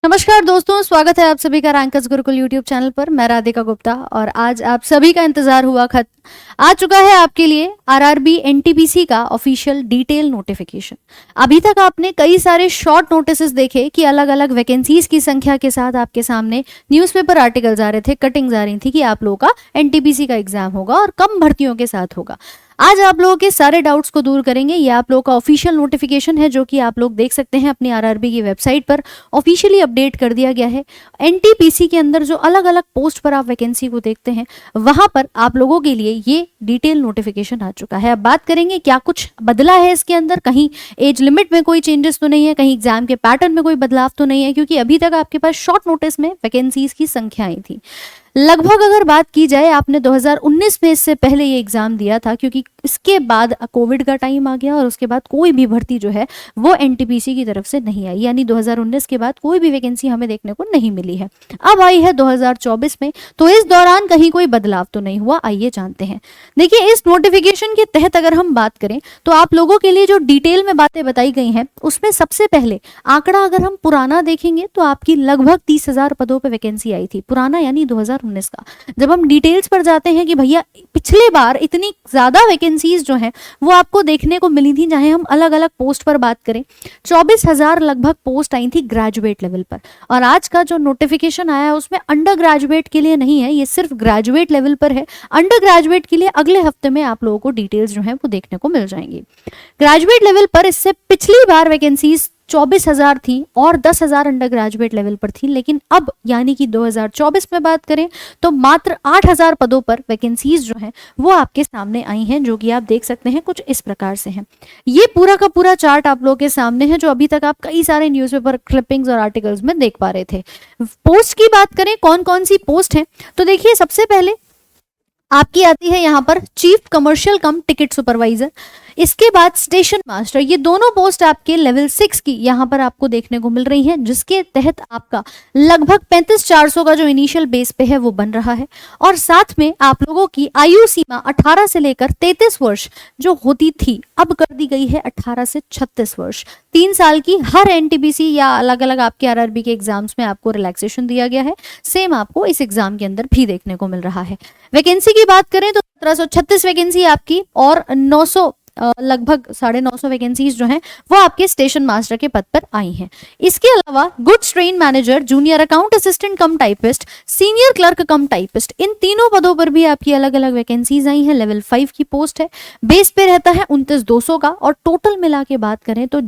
नमस्कार दोस्तों, स्वागत है आप सभी का रैंकर्स गुरुकुल यूट्यूब चैनल पर। मैं राधिका गुप्ता और आज आप सभी का इंतजार हुआ खत आ चुका है आपके लिए। आरआरबी एनटीपीसी का ऑफिशियल डिटेल नोटिफिकेशन। अभी तक आपने कई सारे शॉर्ट नोटिसेस देखे कि अलग अलग वैकेंसीज की संख्या के साथ आपके सामने न्यूज़पेपर आर्टिकल्स आ रहे थे, कटिंग्स आ रही थी कि आप लोगों का एनटीपीसी का एग्जाम होगा और कम भर्तियों के साथ होगा। आज आप लोगों के सारे डाउट्स को दूर करेंगे। ये आप लोगों का ऑफिशियल नोटिफिकेशन है जो कि आप लोग देख सकते हैं अपनी आरआरबी की वेबसाइट पर। ऑफिशियली अपडेट कर दिया गया है। एनटीपीसी के अंदर जो अलग अलग पोस्ट पर आप वैकेंसी को देखते हैं वहां पर आप लोगों के लिए ये डिटेल नोटिफिकेशन आ चुका है। अब बात करेंगे क्या कुछ बदला है इसके अंदर। कहीं एज लिमिट में कोई चेंजेस तो नहीं है, कहीं एग्जाम के पैटर्न में कोई बदलाव तो नहीं है, क्योंकि अभी तक आपके पास शॉर्ट नोटिस में वैकेंसीज की संख्या आई थी। लगभग अगर बात की जाए, आपने 2019 में इससे पहले ये एग्जाम दिया था, क्योंकि इसके बाद कोविड का टाइम आ गया और उसके बाद कोई भी भर्ती जो है वो एनटीपीसी की तरफ से नहीं आई। यानी 2019 के बाद कोई भी वैकेंसी हमें देखने को नहीं मिली है। अब आई है 2024 में, तो इस दौरान कहीं कोई बदलाव तो नहीं हुआ। आइए जानते हैं। देखिए, इस नोटिफिकेशन के तहत अगर हम बात करें तो आप लोगों के लिए जो डिटेल में बातें बताई गई हैं उसमें सबसे पहले आंकड़ा अगर हम पुराना देखेंगे तो आपकी लगभग 30,000 पदों पर वैकेंसी आई थी। पुराना यानी 2019 का। जब हम डिटेल्स पर जाते हैं कि भैया पिछले बार इतनी ज्यादा वैकेंसीज जो हैं वो आपको देखने को मिली थी, चाहे हम अलग अलग पोस्ट पर बात करें, 24,000 लगभग पोस्ट आई थी ग्रेजुएट लेवल पर। और आज का जो नोटिफिकेशन आया है उसमें अंडर ग्रेजुएट के लिए नहीं है, ये सिर्फ ग्रेजुएट लेवल पर है। अंडर ग्रेजुएट के लिए अगले हफ्ते में आप लोगों को डिटेल्स जो है वो देखने को मिल जाएंगी। ग्रेजुएट लेवल पर इससे पिछली बार वैकेंसीज 24,000 थी और 10,000 अंडर ग्रेजुएट लेवल पर थी, लेकिन अब यानी कि 2024 में बात करें तो मात्र 8,000 पदों पर वैकेंसीज जो हैं वो आपके सामने आई हैं, जो कि आप देख सकते हैं कुछ इस प्रकार से हैं। ये पूरा का पूरा चार्ट आप लोगों के सामने है जो अभी तक आप कई सारे न्यूज़पेपर क्लिपिंग्स और आर्टिकल्स में देख पा रहे थे। पोस्ट की बात करें, कौन कौन सी पोस्ट है, तो देखिए सबसे पहले आपकी आती है यहाँ पर चीफ कमर्शियल कम टिकट सुपरवाइजर। इसके बाद स्टेशन मास्टर। ये दोनों पोस्ट आपके लेवल 6 की यहाँ पर आपको देखने को मिल रही है, जिसके तहत आपका लगभग 35,400 का जो इनिशियल बेस पे है वो बन रहा है। और साथ में आप लोगों की आयु सीमा 18 से लेकर 33 वर्ष जो होती थी अब कर दी गई है 18 से 36 वर्ष। 3 साल की हर एनटीपीसी या अलग अलग आपके आरआरबी के एग्जाम्स में आपको रिलैक्सेशन दिया गया है। सेम आपको इस एग्जाम के अंदर भी देखने को मिल रहा है। वैकेंसी की बात करें तो 1736 वैकेंसी आपकी और 900 लगभग 950 वैकेंसीज जो हैं वो आपके स्टेशन मास्टर के पद पर आई हैं। इसके अलावा goods train manager, junior account assistant cum typist, senior clerk cum typist, इन तीनों पदों पर भी आपकी अलग अलग वैकेंसीज आई हैं। लेवल 5 की पोस्ट है, बेस पे रहता है 29,200 का। और टोटल मिला के बात करें तो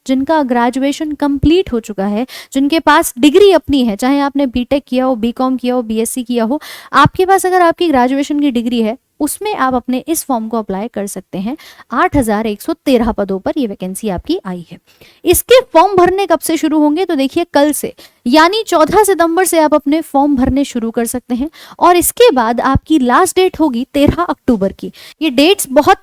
जिनका ग्रेजुएशन कंप्लीट हो चुका है, जिनके पास डिग्री अपनी है, चाहे आपने बीटेक किया हो, बीकॉम किया हो, बीएससी किया हो, आपके पास अगर आपकी ग्रेजुएशन की डिग्री है उसमें आप अपने इस फॉर्म को अप्लाई कर सकते हैं। 8,113 पदों पर ये वैकेंसी आपकी आई है। इसके फॉर्म भरने कब से शुरू होंगे, तो देखिए कल से यानी 14 सितंबर से आप अपने फॉर्म भरने शुरू कर सकते हैं। और इसके बाद आपकी लास्ट डेट होगी 13 अक्टूबर की। ये डेट्स बहुत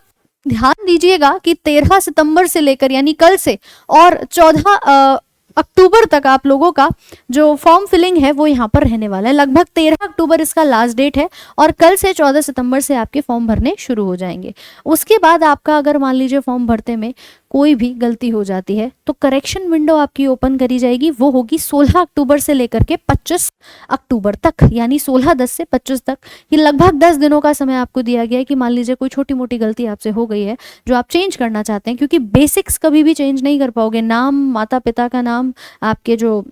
ध्यान दीजिएगा कि 13 सितंबर से लेकर यानी कल से और 14 अक्टूबर तक आप लोगों का जो फॉर्म फिलिंग है वो यहाँ पर रहने वाला है। लगभग 13 अक्टूबर इसका लास्ट डेट है और कल से 14 सितंबर से आपके फॉर्म भरने शुरू हो जाएंगे। उसके बाद आपका अगर मान लीजिए फॉर्म भरते में कोई भी गलती हो जाती है तो करेक्शन विंडो आपकी ओपन करी जाएगी। वो होगी 16 अक्टूबर से लेकर के 25 अक्टूबर तक, यानी 16/10 से 25 तक। ये लगभग 10 दिनों का समय आपको दिया गया है कि मान लीजिए कोई छोटी मोटी गलती आपसे हो गई है जो आप चेंज करना चाहते हैं, क्योंकि बेसिक्स कभी भी चेंज नहीं कर पाओगे। नाम, माता पिता का नाम, आपके जो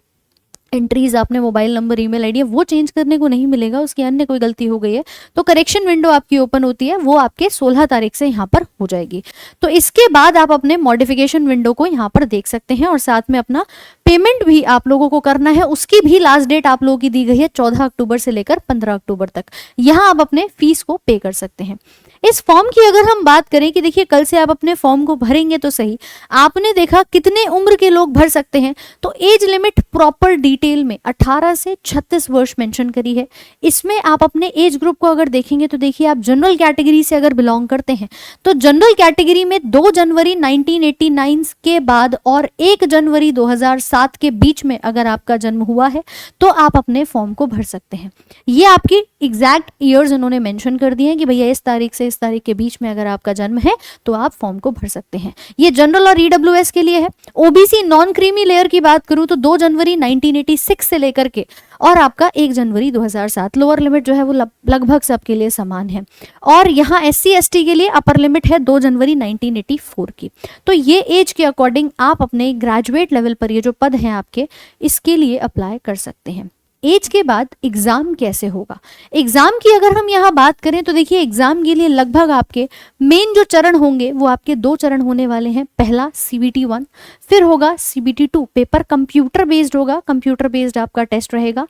एंट्रीज, आपने मोबाइल नंबर, ईमेल आईडी है, वो चेंज करने को नहीं मिलेगा। उसकी अन्य कोई गलती हो गई है तो करेक्शन विंडो आपकी ओपन होती है, वो आपके 16 तारीख से यहाँ पर हो जाएगी। तो इसके बाद आप अपने मॉडिफिकेशन विंडो को यहाँ पर देख सकते हैं और साथ में अपना पेमेंट भी आप लोगों को करना है। उसकी भी लास्ट डेट आप लोगों की दी गई है 14 अक्टूबर से लेकर 15 अक्टूबर तक। यहाँ आप अपने फीस को पे कर सकते हैं। इस फॉर्म की अगर हम बात करें कि देखिए कल से आप अपने फॉर्म को भरेंगे तो सही, आपने देखा कितने उम्र के लोग भर सकते हैं, तो एज लिमिट प्रॉपर डिटेल में 18 से 36 वर्ष मेंशन करी है। इसमें आप अपने एज ग्रुप को अगर देखेंगे तो देखिए आप जनरल कैटेगरी से अगर बिलोंग करते हैं तो जनरल कैटेगरी में 2 जनवरी 1989 के बाद और 1 जनवरी 2007 के बीच में अगर आपका जन्म हुआ है तो आप अपने फॉर्म को भर सकते हैं। ये आपकी एग्जैक्ट ईयर्स उन्होंने मेंशन कर दिए हैं कि भैया इस तारीख से इस तारीख के बीच में अगर आपका जन्म है तो आप फॉर्म को भर सकते हैं। ये जनरल और ईडब्ल्यूएस के लिए है। ओबीसी नॉन क्रीमी लेयर की बात करूं तो 2 जनवरी 1989 1986 से लेकर के और आपका 1 जनवरी 2007, लोअर लिमिट जो है वो लगभग सबके लिए समान है। और यहाँ SC/ST के लिए अपर लिमिट है 2 जनवरी 1984 की। तो ये एज के अकॉर्डिंग आप अपने ग्रेजुएट लेवल पर ये जो पद हैं आपके, इसके लिए अप्लाई कर सकते हैं। एज के बाद एग्जाम कैसे होगा? एग्जाम की अगर हम यहाँ बात करें तो देखिए, एग्जाम के लिए लगभग आपके मेन जो चरण होंगे वो आपके 2 चरण होने वाले हैं। पहला CBT 1, फिर होगा CBT 2। पेपर कंप्यूटर बेस्ड होगा, कंप्यूटर बेस्ड आपका टेस्ट रहेगा,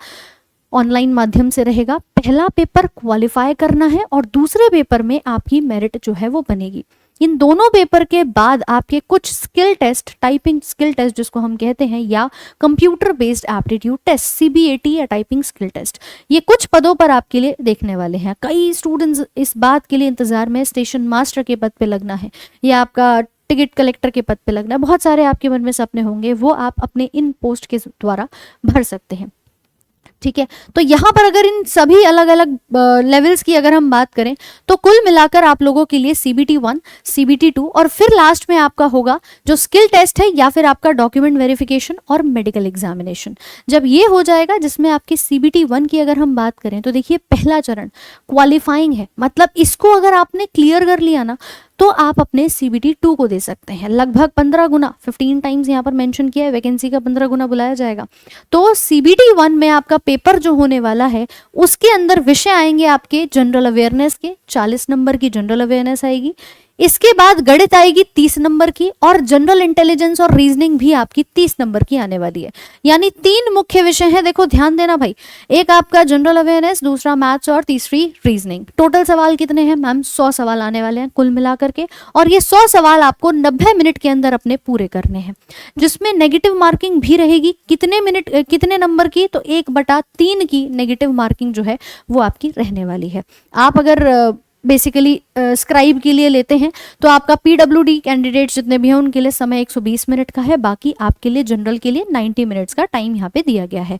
ऑनलाइन माध्यम से रहेगा। पहला पेपर क्वालिफाई करना है और दूसरे पेपर में आपकी मेरिट जो है वो बनेगी। इन दोनों पेपर के बाद आपके कुछ skill test, typing skill test जिसको हम कहते हैं, या computer based aptitude test CBAT या टाइपिंग स्किल टेस्ट, ये कुछ पदों पर आपके लिए देखने वाले हैं। कई स्टूडेंट्स इस बात के लिए इंतजार में, स्टेशन मास्टर के पद पे लगना है या आपका टिकट कलेक्टर के पद पे लगना है, बहुत सारे आपके मन में सपने होंगे, वो आप अपने इन पोस्ट के द्वारा भर सकते हैं। ठीक है, तो यहाँ पर अगर इन सभी अलग अलग लेवल्स की अगर हम बात करें तो कुल मिलाकर आप लोगों के लिए CBT 1, CBT 2 और फिर लास्ट में आपका होगा जो स्किल टेस्ट है या फिर आपका डॉक्यूमेंट वेरिफिकेशन और मेडिकल एग्जामिनेशन। जब ये हो जाएगा, जिसमें आपकी CBT 1 की अगर हम बात करें तो देखिए, पहला चरण क्वालिफाइंग है, मतलब इसको अगर आपने क्लियर कर लिया ना तो आप अपने CBT 2 को दे सकते हैं। लगभग 15 गुना, 15 टाइम्स यहाँ पर मेंशन किया है, वैकेंसी का 15 गुना बुलाया जाएगा। तो CBT 1 में आपका पेपर जो होने वाला है उसके अंदर विषय आएंगे आपके जनरल अवेयरनेस के, 40 नंबर की जनरल अवेयरनेस आएगी। इसके बाद गणित आएगी 30 नंबर की और जनरल इंटेलिजेंस और रीजनिंग भी आपकी 30 नंबर की आने वाली है। यानी 3 मुख्य विषय हैं, देखो ध्यान देना भाई, एक आपका जनरल अवेयरनेस, दूसरा मैथ्स और तीसरी रीजनिंग। टोटल सवाल कितने हैं मैम? 100 सवाल आने वाले हैं कुल मिलाकर के, और ये 100 सवाल आपको 90 मिनट के अंदर अपने पूरे करने हैं, जिसमें नेगेटिव मार्किंग भी रहेगी। कितने मिनट, कितने नंबर की? तो 1/3 की नेगेटिव मार्किंग जो है वो आपकी रहने वाली है। आप अगर बेसिकली स्क्राइब के लिए लेते हैं तो आपका PWD कैंडिडेट्स जितने भी हैं उनके लिए समय 120 मिनट का है, बाकी आपके लिए जनरल के लिए 90 मिनट्स का टाइम यहाँ पे दिया गया है।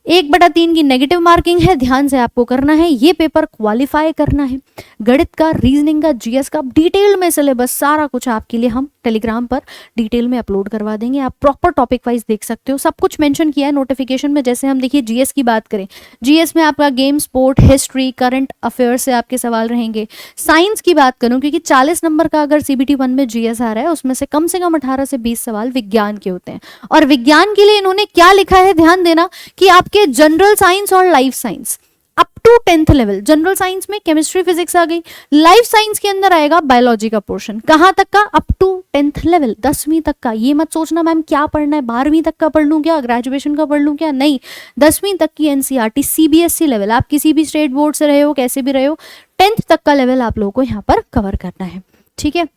1/3 की नेगेटिव मार्किंग है, ध्यान से आपको करना है, ये पेपर क्वालिफाई करना है। गणित का, रीजनिंग का, GS का डिटेल में सिलेबस सारा कुछ आपके लिए हम टेलीग्राम पर डिटेल में अपलोड करवा देंगे। आप प्रॉपर टॉपिक वाइज देख सकते हो, सब कुछ मेंशन किया है नोटिफिकेशन में। जैसे हम देखिए GS की बात करें, GS में आपका game, sport, history, current affairs से आपके सवाल रहेंगे। साइंस की बात करूं, क्योंकि 40 नंबर का अगर CBT 1 में GS आ रहा है, उसमें से कम 18 से 20 सवाल विज्ञान के होते हैं। और विज्ञान के लिए इन्होंने क्या लिखा है, ध्यान देना कि आपके जनरल साइंस और life science up to 10th level, general science में केमिस्ट्री फिजिक्स आ गई, लाइफ साइंस के अंदर आएगा बायोलॉजी का पोर्शन। कहां तक का? अप टू 10th लेवल, 10वीं तक का। ये मत सोचना मैम क्या पढ़ना है, 12वीं तक का पढ़ लूं क्या, ग्रेजुएशन का पढ़ लूं क्या, नहीं, 10वीं तक की NCERT CBSE लेवल, आप किसी भी स्टेट बोर्ड से रहे हो, कैसे भी रहे हो, 10th तक का लेवल आप लोगों को यहाँ पर कवर करना है। ठीक है,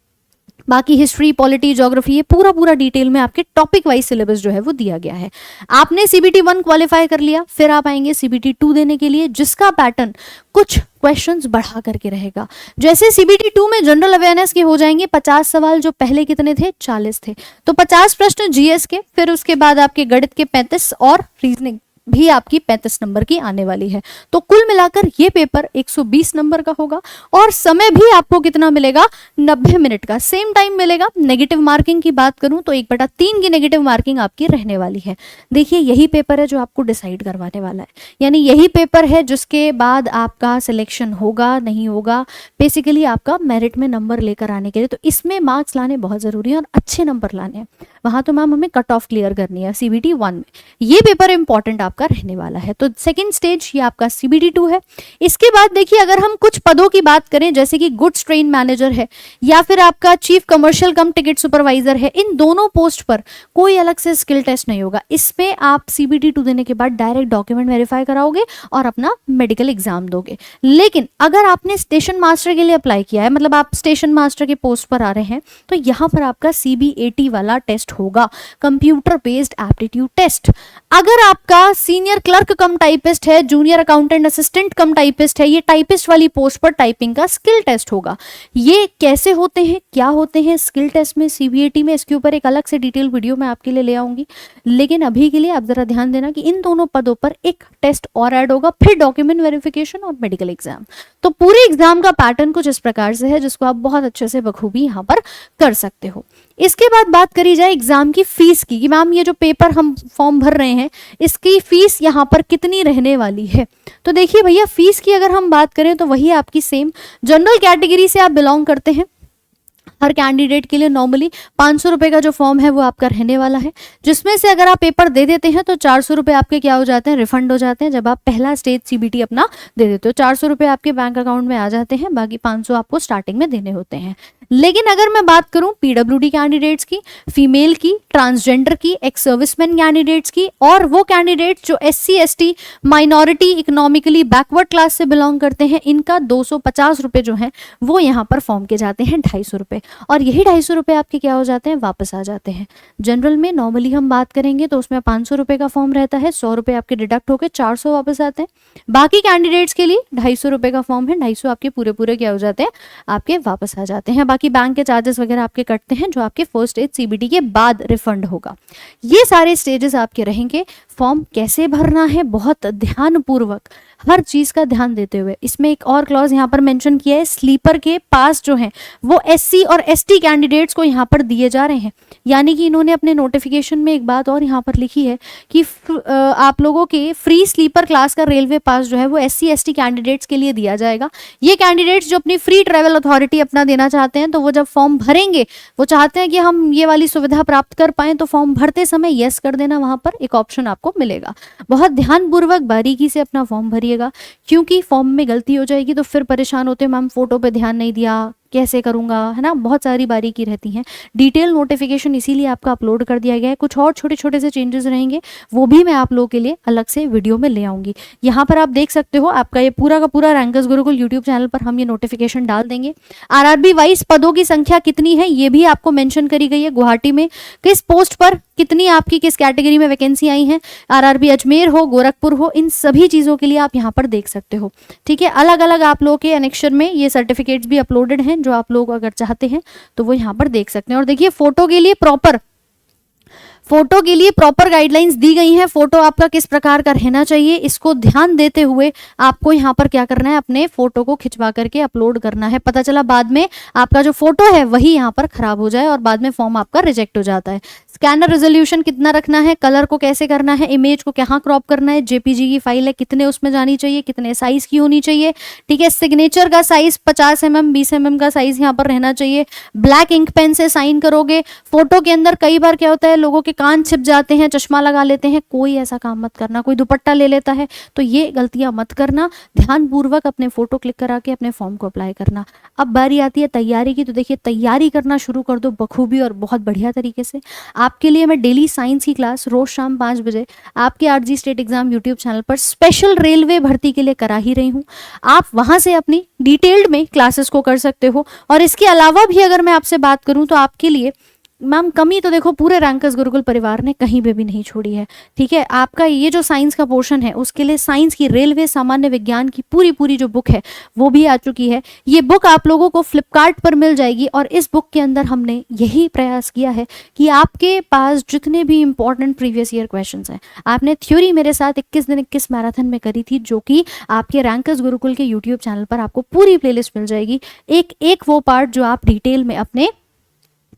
बाकी हिस्ट्री, पॉलिटी, ज्योग्राफी, ये पूरा डिटेल में आपके टॉपिक वाइज सिलेबस जो है वो दिया गया है। आपने CBT 1 क्वालिफाई कर लिया, फिर आप आएंगे CBT 2 देने के लिए, जिसका पैटर्न कुछ क्वेश्चंस बढ़ा करके रहेगा। जैसे CBT 2 में जनरल अवेयरनेस के हो जाएंगे 50 सवाल, जो पहले कितने थे? 40 थे। तो 50 प्रश्न GS के, फिर उसके बाद आपके गणित के 35 और रीजनिंग भी आपकी 35 नंबर की आने वाली है। तो कुल मिलाकर ये पेपर 120 नंबर का होगा और समय भी आपको कितना मिलेगा? 90 मिनट का सेम टाइम मिलेगा। नेगेटिव मार्किंग की बात करूं तो 1/3 की नेगेटिव मार्किंग आपकी रहने वाली है। देखिए, यही पेपर है जो आपको डिसाइड करवाने वाला है, यानी यही पेपर है जिसके बाद आपका सिलेक्शन होगा नहीं होगा, बेसिकली आपका मेरिट में नंबर लेकर आने के लिए। तो इसमें मार्क्स लाने बहुत जरूरी है और अच्छे नंबर लाने हैं। वहां तो मैम हमें कट ऑफ क्लियर करनी है। CBT 1 में ये पेपर इंपॉर्टेंट आपका रहने वाला है। तो सेकंड स्टेज ये आपका CBT 2 है। इसके बाद देखिए, अगर हम कुछ पदों की बात करें, जैसे कि गुड्स ट्रेन मैनेजर है या फिर आपका चीफ कमर्शियल कम टिकट सुपरवाइजर है, इन दोनों पोस्ट पर कोई अलग से स्किल टेस्ट नहीं होगा। इसमें आप CBT 2 देने के बाद डायरेक्ट डॉक्यूमेंट वेरीफाई कराओगे और अपना मेडिकल एग्जाम दोगे। लेकिन अगर आपने स्टेशन मास्टर के लिए अप्लाई किया है, मतलब आप स्टेशन मास्टर के पोस्ट पर आ रहे हैं, तो यहाँ पर आपका CBAT वाला टेस्ट होगा, कंप्यूटर बेस्ड एप्टीट्यूड टेस्ट। अगर आपका सीनियर क्लर्क कम टाइपिस्ट है, junior accountant assistant cum typist है, ये टाइपिस्ट वाली पोस्ट पर टाइपिंग का स्किल टेस्ट होगा। ये कैसे होते हैं, क्या होते हैं स्किल टेस्ट में, CBAT में, इसके ऊपर एक अलग से डिटेल वीडियो मैं आपके लिए ले आऊंगी। लेकिन अभी के लिए आप जरा ध्यान देना कि इन दोनों पदों पर एक टेस्ट और ऐड होगा, फिर डॉक्यूमेंट वेरिफिकेशन और मेडिकल एग्जाम। तो पूरे एग्जाम का पैटर्न कुछ इस प्रकार से है, जिसको आप बहुत अच्छे से बखूबी यहाँ पर कर सकते हो। इसके बाद बात करी जाए एग्जाम की फीस की कि मैम ये जो पेपर हम फॉर्म भर रहे हैं इसकी फीस यहाँ पर कितनी रहने वाली है। तो देखिए भैया, फीस की अगर हम बात करें तो वही आपकी सेम, जनरल कैटेगरी से आप बिलोंग करते हैं, हर कैंडिडेट के लिए नॉर्मली 500 रुपये का जो फॉर्म है वो आपका रहने वाला है, जिसमें से अगर आप पेपर दे देते हैं तो 400 रुपये आपके क्या हो जाते हैं, रिफंड हो जाते हैं। जब आप पहला स्टेज सीबीटी अपना दे देते हो 400 रुपये आपके बैंक अकाउंट में आ जाते हैं, बाकी 500 आपको स्टार्टिंग में देने होते हैं। लेकिन अगर मैं बात करूं पीडब्ल्यूडी कैंडिडेट्स की, फीमेल की, ट्रांसजेंडर की, एक्स सर्विसमैन कैंडिडेट्स की, और वो कैंडिडेट्स जो SC ST minority economically backward class से बिलोंग करते हैं, इनका 250 रुपये जो है वो यहाँ पर फॉर्म के जाते हैं 250 रुपये, और यही 250 रुपये आपके क्या हो जाते हैं, वापस आ जाते हैं। जनरल में नॉर्मली हम बात करेंगे तो उसमें 500 रुपये का फॉर्म रहता है, 100 रुपये आपके डिडक्ट होकर 400 वापस आते हैं। बाकी कैंडिडेट्स के लिए 250 रुपये का फॉर्म है, 250 आपके पूरे पूरे क्या हो जाते हैं, आपके वापस आ जाते हैं। बाकी बैंक के चार्जेस वगैरह आपके कटते हैं जो आपके फर्स्ट स्टेज सीबीटी के बाद रिफंड होगा। ये सारे स्टेजेस आपके रहेंगे। फॉर्म कैसे भरना है, बहुत ध्यानपूर्वक हर चीज का ध्यान देते हुए। इसमें एक और क्लॉज यहाँ पर मेंशन किया है, स्लीपर के पास जो है वो SC और ST कैंडिडेट्स को यहाँ पर दिए जा रहे हैं। यानी कि इन्होंने अपने नोटिफिकेशन में एक बात और यहाँ पर लिखी है कि आप लोगों के फ्री स्लीपर क्लास का रेलवे पास जो है वो SC ST कैंडिडेट्स के लिए दिया जाएगा। ये कैंडिडेट्स जो अपनी फ्री ट्रेवल अथॉरिटी अपना देना चाहते हैं, तो वो जब फॉर्म भरेंगे वो चाहते हैं कि हम ये वाली सुविधा प्राप्त कर पाएं, तो फॉर्म भरते समय यस कर देना, वहां पर एक ऑप्शन आपको मिलेगा। बहुत ध्यानपूर्वक बारीकी से अपना फॉर्म भरिएगा, क्योंकि फॉर्म में गलती हो जाएगी तो फिर परेशान होते हैं, मैम फोटो पे ध्यान नहीं दिया, कैसे करूंगा, है ना, बहुत सारी बारीकी रहती हैं। डिटेल नोटिफिकेशन इसीलिए आपका अपलोड कर दिया गया है। कुछ और छोटे छोटे से चेंजेस रहेंगे, वो भी मैं आप लोगों के लिए अलग से वीडियो में ले आऊंगी। यहाँ पर आप देख सकते हो, आपका ये पूरा का पूरा रैंकर्स गुरुकुल यूट्यूब चैनल पर हम ये नोटिफिकेशन डाल देंगे। RRB वाइज पदों की संख्या कितनी है ये भी आपको मेंशन करी गई है। गुवाहाटी में किस पोस्ट पर कितनी आपकी किस कैटेगरी में वैकेंसी आई है, RRB अजमेर हो, गोरखपुर हो, इन सभी चीजों के लिए आप यहाँ पर देख सकते हो। ठीक है, अलग अलग आप लोगों के एनेक्शर में ये सर्टिफिकेट्स भी अपलोडेड हैं, जो आप लोग अगर चाहते हैं तो वो यहाँ पर देख सकते हैं। और देखिए, फोटो के लिए प्रॉपर गाइडलाइंस दी गई हैं। फोटो आपका किस प्रकार का रहना चाहिए, इसको ध्यान देते हुए आपको यहाँ पर क्या करना है, अपने फोटो को खिंचवा करके अपलोड करना है। पता चला बाद में आपका जो फोटो है वही यहाँ पर खराब हो जाए और बाद में फॉर्म आपका रिजेक्ट हो जाता है। स्कैनर रेजोल्यूशन कितना रखना है, कलर को कैसे करना है, इमेज को कहाँ क्रॉप करना है, JPG की फाइल है कितने उसमें जानी चाहिए, कितने साइज की होनी चाहिए। ठीक है, सिग्नेचर का साइज 50 mm 20 mm का साइज यहाँ पर रहना चाहिए। ब्लैक इंक पेन से साइन करोगे। फोटो के अंदर कई बार क्या होता है, लोगों के कान छिप जाते हैं, चश्मा लगा लेते हैं, कोई ऐसा काम मत करना। कोई दुपट्टा ले लेता है, तो ये गलतियां मत करना। ध्यानपूर्वक अपने फोटो क्लिक करा के अपने फॉर्म को अप्लाई करना। अब बारी आती है तैयारी की, तो देखिए तैयारी करना शुरू कर दो बखूबी और बहुत बढ़िया तरीके से। आपके लिए मैं डेली साइंस की क्लास रोज शाम 5 बजे आपके RG state exam YouTube channel पर स्पेशल रेलवे भर्ती के लिए करा ही रही हूँ। आप वहां से अपनी डिटेल्ड में क्लासेस को कर सकते हो। और इसके अलावा भी अगर मैं आपसे बात करूं तो आपके लिए मैम कमी तो देखो पूरे रैंकर्स गुरुकुल परिवार ने कहीं पे भी नहीं छोड़ी है। ठीक है, आपका ये जो साइंस का पोर्शन है उसके लिए साइंस की, रेलवे, सामान्य विज्ञान की पूरी जो बुक है वो भी आ चुकी है। ये बुक आप लोगों को फ्लिपकार्ट पर मिल जाएगी। और इस बुक के अंदर हमने यही प्रयास किया है कि आपके पास जितने भी इंपॉर्टेंट प्रीवियस ईयर क्वेश्चन हैं, आपने थ्योरी मेरे साथ 21 दिन 21 मैराथन में करी थी, जो कि आपके रैंकर्स गुरुकुल के यूट्यूब चैनल पर आपको पूरी प्लेलिस्ट मिल जाएगी। एक वो पार्ट जो आप डिटेल में अपने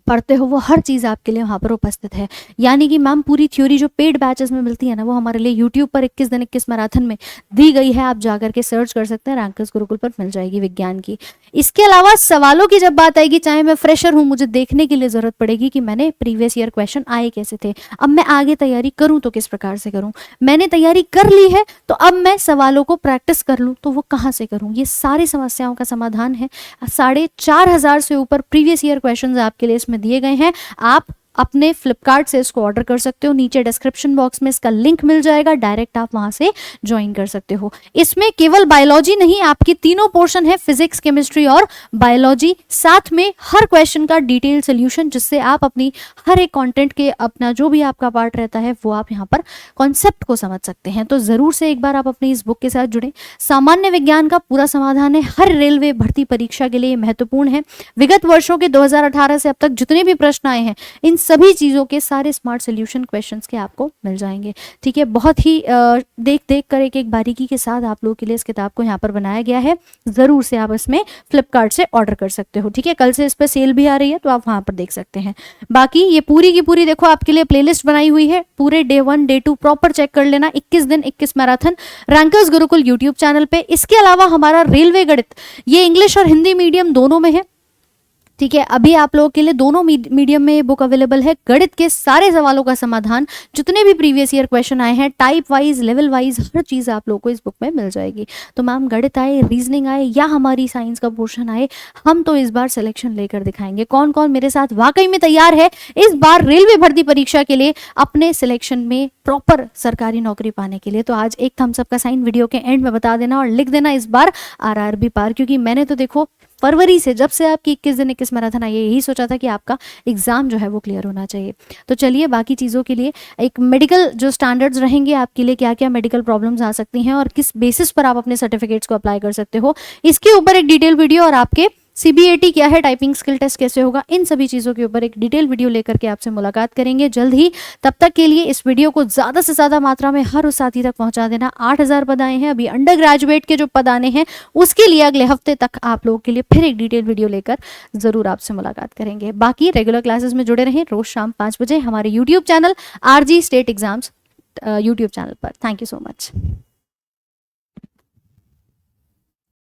पढ़ते हो, वो हर चीज़ आपके लिए वहाँ पर उपस्थित है। यानी कि मैम पूरी थ्योरी जो पेड बैचेस में मिलती है ना, वो हमारे लिए यूट्यूब पर 21 दिन 21 मैराथन में दी गई है। आप जाकर के सर्च कर सकते हैं, रैंकर्स गुरुकुल पर मिल जाएगी विज्ञान की। इसके अलावा सवालों की जब बात आएगी, चाहे मैं फ्रेशर हूँ, मुझे देखने के लिए ज़रूरत पड़ेगी कि मैंने प्रीवियस ईयर क्वेश्चन आए कैसे थे। अब मैं आगे तैयारी करूँ तो किस प्रकार से करूँ, मैंने तैयारी कर ली है तो अब मैं सवालों को प्रैक्टिस कर लूँ तो वो कहाँ से करूँ, ये सारी समस्याओं का समाधान है। 4500 से ऊपर प्रीवियस ईयर क्वेश्चन आपके लिए इसमें दिए गए हैं। आप अपने फ्लिपकार्ट से इसको ऑर्डर कर सकते हो। नीचे डिस्क्रिप्शन बॉक्स में इसका लिंक मिल जाएगा, डायरेक्ट आप वहां से ज्वाइन कर सकते हो। इसमें केवल बायोलॉजी नहीं, आपकी तीनों पोर्शन है, फिजिक्स, केमिस्ट्री और बायोलॉजी, साथ में हर क्वेश्चन का डिटेल सोल्यूशन, जिससे आप अपनी हर एक कंटेंट के अपना जो भी आपका पार्ट रहता है वो आप यहाँ पर कॉन्सेप्ट को समझ सकते हैं। तो जरूर से एक बार आप अपनी इस बुक के साथ जुड़ें। सामान्य विज्ञान का पूरा समाधान है, हर रेलवे भर्ती परीक्षा के लिए महत्वपूर्ण है। विगत वर्षों के 2018 से अब तक जितने भी प्रश्न आए हैं, इन सभी चीज़ों के सारे स्मार्ट सोल्यूशन क्वेश्चंस के आपको मिल जाएंगे। ठीक है, बहुत ही देख देख कर एक एक बारीकी के साथ आप लोगों के लिए इस किताब को यहाँ पर बनाया गया है। ज़रूर से आप इसमें फ्लिपकार्ट से ऑर्डर कर सकते हो। ठीक है, कल से इस पर सेल भी आ रही है तो आप वहाँ पर देख सकते हैं। बाकी ये पूरी की पूरी देखो आपके लिए प्लेलिस्ट बनाई हुई है, पूरे डे 1 डे 2 प्रॉपर चेक कर लेना। 21 दिन 21 marathon rankers Gurukul YouTube channel पे। इसके अलावा हमारा रेलवे गणित, ये इंग्लिश और हिंदी मीडियम दोनों में है। ठीक है, अभी आप लोगों के लिए दोनों मीडियम में ये बुक अवेलेबल है। गणित के सारे सवालों का समाधान, जितने भी प्रीवियस ईयर क्वेश्चन आए हैं, टाइप वाइज लेवल वाइज हर चीज़ आप लोगों को इस बुक में मिल जाएगी। तो मैम गणित आए, रीजनिंग आए या हमारी साइंस का पोर्शन आए, हम तो इस बार सिलेक्शन लेकर दिखाएंगे। कौन कौन मेरे साथ वाकई में तैयार है इस बार रेलवे भर्ती परीक्षा के लिए अपने सिलेक्शन में प्रॉपर सरकारी नौकरी पाने के लिए? तो आज एक थम्स अप का साइन वीडियो के एंड में बता देना और लिख देना इस बार RRB पार, क्योंकि मैंने तो देखो फरवरी से, जब से आपकी 21 दिन 21 मैराथन आई है, यही सोचा था कि आपका एग्जाम जो है वो क्लियर होना चाहिए। तो चलिए बाकी चीज़ों के लिए एक मेडिकल जो स्टैंडर्ड्स रहेंगे आपके लिए, क्या क्या मेडिकल प्रॉब्लम्स आ सकती हैं और किस बेसिस पर आप अपने सर्टिफिकेट्स को अप्लाई कर सकते हो, इसके ऊपर एक डिटेल वीडियो, और आपके CBAT क्या है, टाइपिंग स्किल टेस्ट कैसे होगा, इन सभी चीज़ों के ऊपर एक डिटेल वीडियो लेकर के आपसे मुलाकात करेंगे जल्द ही। तब तक के लिए इस वीडियो को ज़्यादा से ज़्यादा मात्रा में हर उस साथी तक पहुंचा देना। 8000 पद आए हैं, अभी अंडर ग्रेजुएट के जो पद आने हैं उसके लिए अगले हफ्ते तक आप लोगों के लिए फिर एक डिटेल वीडियो लेकर ज़रूर आपसे मुलाकात करेंगे। बाकी रेगुलर क्लासेस में जुड़े रहें रोज़ शाम 5 बजे हमारे YouTube channel RG state exams YouTube channel पर। Thank you so much.